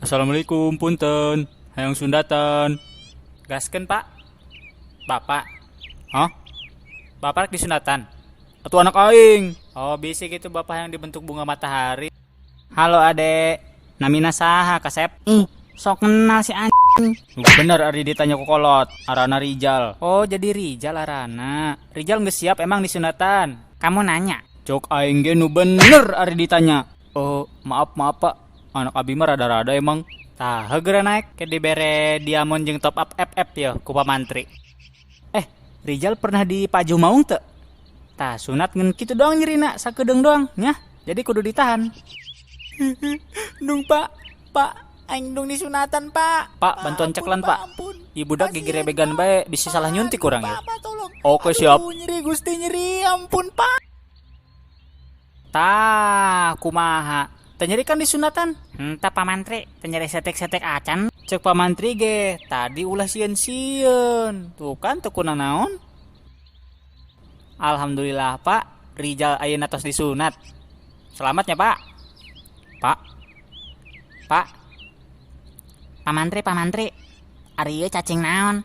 Assalamualaikum, punten. Hayang sundatan. Gaskeun, Pak. Bapak. Hah? Bapak rek disunatan. Atuh anak aing. Oh, bisik itu bapak yang dibentuk bunga matahari. Halo, Adek. Namina saha, Kasep? Sok kenal si anjing. Bener ari ditanya ku kolot. Arana Rijal. Oh, jadi Rijal arana. Rijal geus siap emang disunatan. Kamu nanya. Cok aing ge nu bener ari ditanya. Oh, maaf Pak. Anak abi mah rada-rada emang. Tah, heugeureun naik ke dibere diamond jeung top up FF ya ku pamantri. Rijal pernah di Paju Maung teu? Tah, sunat ngen kitu doang nyirina, sakedeung doang nya. Jadi kudu ditahan. Dung Pak, aing dung disunatan Pak. Pak, bantuan ceklan Pak. Ibu dak gigi rebegan bae, bisa salah nyuntik kurang ya. Pak, tolong. Oke siap. Nyeri Gusti nyeri, ampun Pak. Tah, kumaha? Teu nyeri kan disunatan? Henteu pamantri, teu nyeri setek-setek acan. Cek pamantri ge, tadi ulah sieun-sieun. Tuh kan teu kuna naon. Alhamdulillah Pak, Rijal ayeuna tos disunat. Selamatnya Pak. Pak. Pamantri, ari ieu cacing naon?